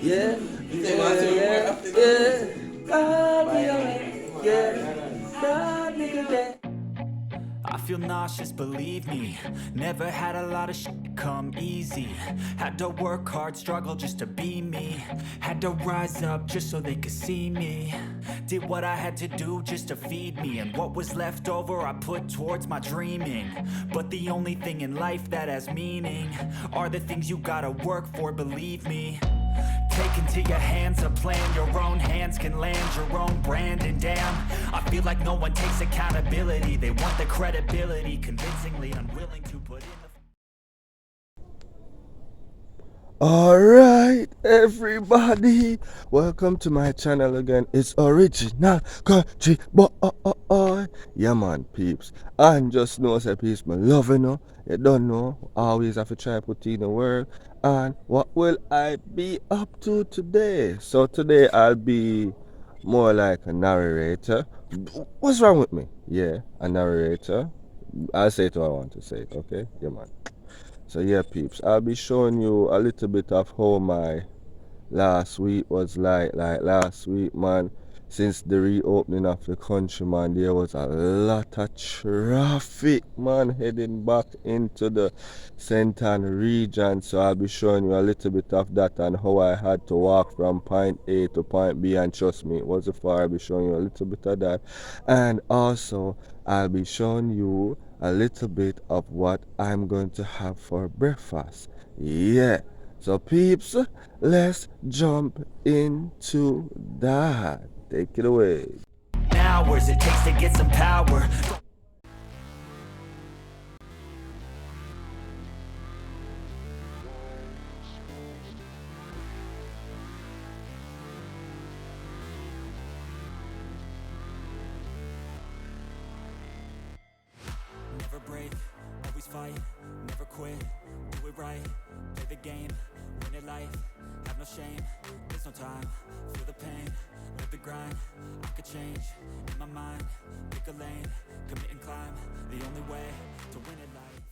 Yeah, yeah, yeah. I'll be alright. Yeah, nah, nigga, that. I feel nauseous, believe me. Never had a lot of shit come easy. Had to work hard, struggle just to be me. Had to rise up just so they could see me. Did what I had to do just to feed me. And what was left over I put towards my dreaming. But the only thing in life that has meaning are the things you gotta work for, believe me. Take into your hands a plan, your own hands can land your own brand. And damn, I feel like no one takes accountability. They want the credibility, convincingly unwilling to put in the... Alright, everybody, welcome to my channel again. It's original country boy. Yeah, man, peeps. And just know, say, peeps, me love you know. You don't know, always have to try put in the world. And what will I be up to today? So, today I'll be more like a narrator. What's wrong with me? Yeah, a narrator. I'll say it how I want to say it, okay? Yeah, man. So yeah, peeps, I'll be showing you a little bit of how my last week was like last week, man. Since the reopening of the country, man, there was a lot of traffic, man, heading back into the St.Ann region. So I'll be showing you a little bit of that and how I had to walk from point A to point B. And trust me, it wasn't far. I'll be showing you a little bit of that. And also, I'll be showing you a little bit of what I'm going to have for breakfast. Yeah. So peeps, let's jump into that. Take it away. Hours it takes to get some power. Never break, always fight, never quit, do it right, play the game, win it life, have no shame, there's no time, feel the pain, live the grind, I could change, in my mind, pick a lane, commit and climb, the only way to win it life.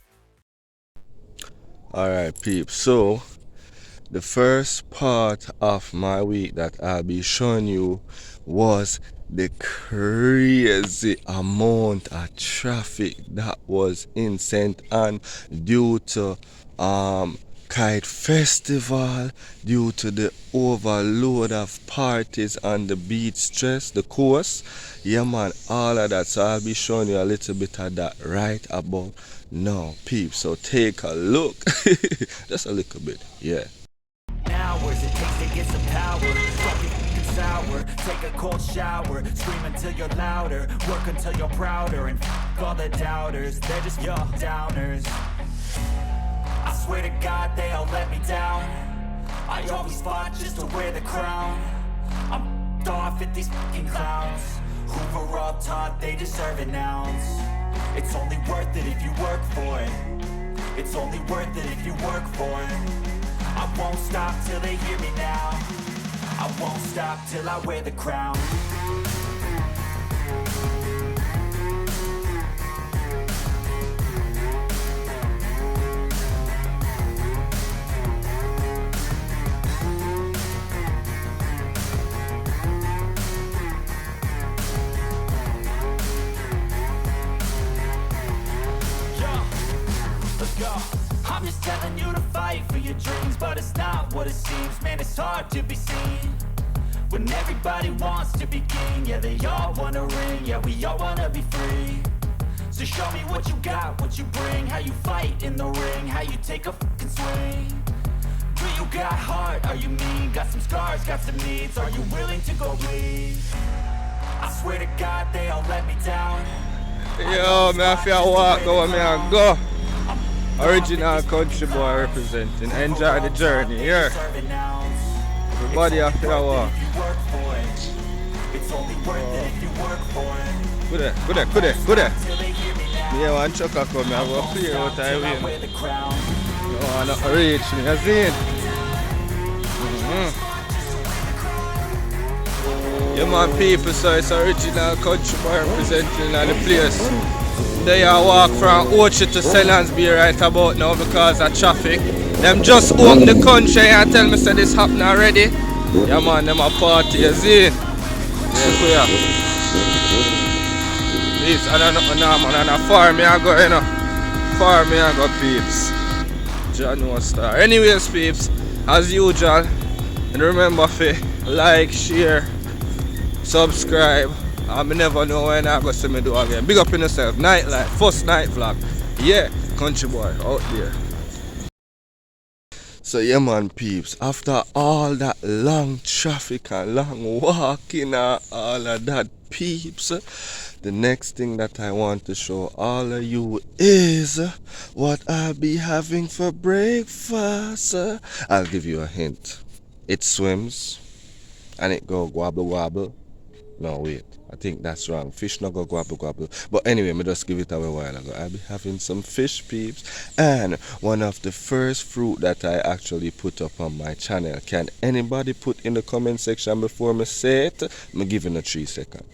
Alright, peeps. So, the first part of my week that I'll be showing you was the crazy amount of traffic that was in St. Ann due to kite festival, due to the overload of parties on the beach stress, the course. Yeah, man, all of that. So I'll be showing you a little bit of that right about now, peeps. So take a look. Just a little bit, yeah. Hours it takes to get some power. Fuck it, it's sour. Take a cold shower. Scream until you're louder. Work until you're prouder. And all the doubters, they're just your downers. I swear to God they all let me down. I always fought just to wear the crown. I'm off at these fucking clowns who were all taught they deserve an ounce. It's only worth it if you work for it. It's only worth it if you work for it. I won't stop till they hear me now. I won't stop till I wear the crown. Let's go. I'm just telling you to fight for your dreams, but it's not what it seems. Man, it's hard to be seen when everybody wants to be king. Yeah, they all wanna ring. Yeah, we all wanna be free. So show me what you got, what you bring, how you fight in the ring, how you take a fucking swing. Do you got heart? Are you mean? Got some scars, got some needs. Are you willing to go bleed? I swear to God they all let me down. Yo, me I feel walk go, me I go. Original country boy representing. Enjoy the journey, yeah. Everybody I feel walk. Good there. Me want chucker come, I go clear what I win. No one not reach me, you see it? Yeah, man, people, so it's original country boy representing at the place. They are walk from Orchard to St.Ann's right about now because of traffic. Them just open the country and tell me say this happen already. Yeah man, them a party, you see? Yeah, clear. Peeps, I don't know, no man, and a farm me I go, you know. Farm me I go, peeps. John no star. Anyways, peeps, as usual, and remember to like, share, subscribe. I never know when I go see me do again. Big up in yourself. Nightlife, first night vlog. Yeah, Kountry Boi out there. So yeah man peeps, after all that long traffic and long walking and all of that peeps, the next thing that I want to show all of you is what I'll be having for breakfast. I'll give you a hint. It swims and it go wobble wobble. No, wait. I think that's wrong. Fish not go gobble gobble. But anyway, me just give it away a while ago. I'll be having some fish peeps. And one of the first fruit that I actually put up on my channel. Can anybody put in the comment section before me say it? I'm giving a 3 seconds.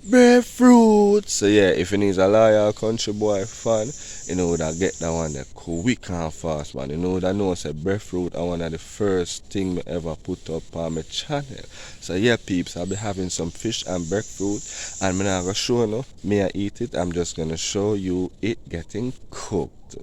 Breadfruit. So yeah, if you need a loyal Kountry Boi fan, you know that get that one there quick and fast, man. You know that know say breadfruit are one of the first thing me ever put up on my channel. So yeah peeps, I'll be having some fish and breadfruit, and I'm not gonna show you me I eat it, I'm just gonna show you it getting cooked.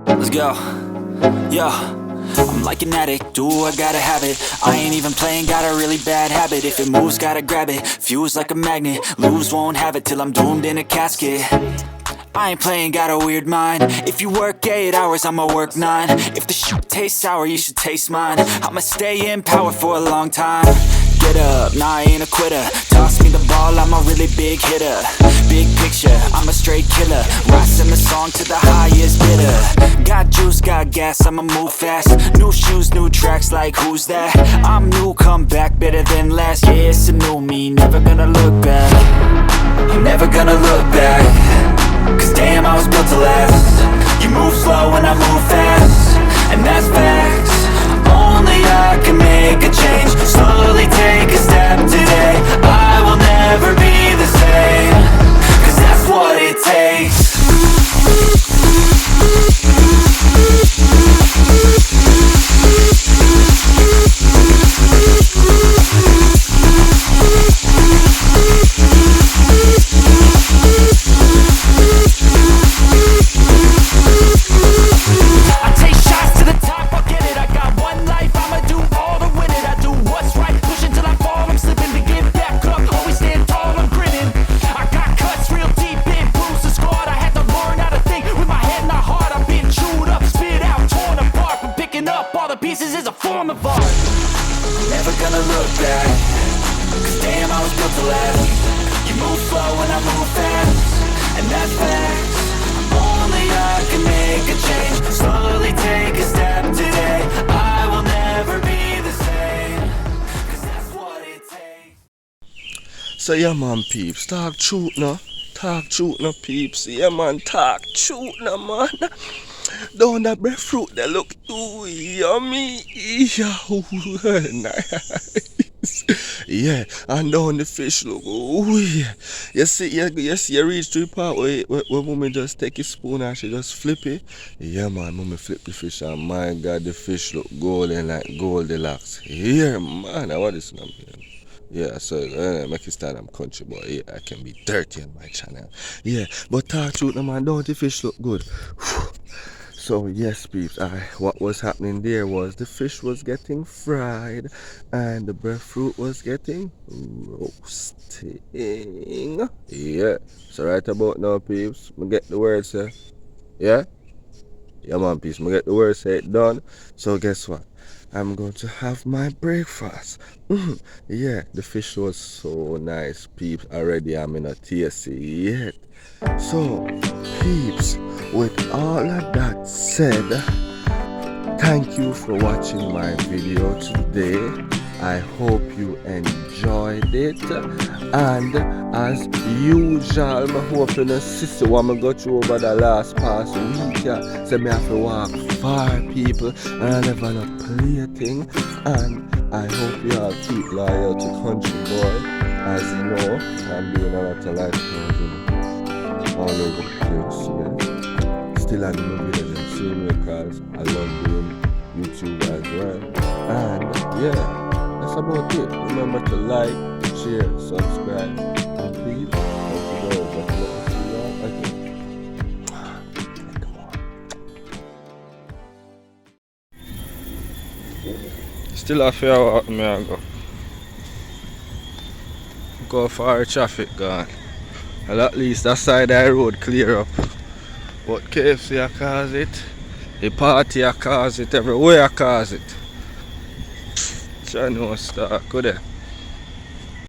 Let's go. Yo, I'm like an addict, do I gotta have it. I ain't even playing, got a really bad habit. If it moves, gotta grab it, fuse like a magnet. Lose, won't have it till I'm doomed in a casket. I ain't playing, got a weird mind. If you work 8 hours, I'ma work 9. If the shit tastes sour, you should taste mine. I'ma stay in power for a long time. Get up, nah I ain't a quitter. Toss me the ball, I'm a really big hitter. Big picture, I'm a straight killer. Rising the song to the highest bidder. Got juice, got gas, I'ma move fast. New shoes, new tracks, like who's that? I'm new, come back, better than last. Yeah, it's a new me, never gonna look back. I'm never gonna look back. Cause damn, I was built to last. You move slow and I move fast, and that's facts. Only I can make a change. Slowly take a step today. I will never be the same. Cause that's what it takes. Pieces is a form of art. I'm never gonna look back. Cause damn, I was built to last. You move slow and I move fast, and that's facts. Only I can make a change. Slowly take a step today. I will never be the same. Cause that's what it takes. So yeah man peeps, talk truth no. Talk truth no peeps. Yeah man, talk truth no man. Down that breadfruit they look ooh, yummy. Nice. Yeah, and down the fish look ooh, yeah. You see you reach to the part where mommy just take a spoon and she just flip it. Yeah man, mommy flip the fish and my god the fish look golden like Goldilocks. Yeah man, what is number? Yeah, so make it stand I'm Kountry Boi. Yeah, I can be dirty on my channel. Yeah, but talk truth no man, don't the fish look good. So yes peeps, what was happening there was the fish was getting fried and the breadfruit was getting roasting. Yeah, so right about now peeps, I get the word say, yeah? Yeah man peeps, I get the word say it done. So guess what? I'm going to have my breakfast. Yeah, the fish was so nice peeps. Already I'm in a taste yet. So peeps, with all of that said, thank you for watching my video today. I hope you enjoyed it. And as usual, I hope you sister when I go through over the last past week. So me have to walk far, people, and I never not play a thing. And I hope you all keep loyal to Kountry Boi. As you know, I'm doing a lot of life changing all over the place. Yeah. Still on the videos and same because I love doing YouTube as well. And yeah, that's about it. Remember to like, share, subscribe, and please don't forget to see you all again. Come on. Still a fair walk, me I go far traffic gone. Well, at least that side of the road clear up. But KFC I cause it, the party I cause it, everywhere I cause it. Try no start, could they?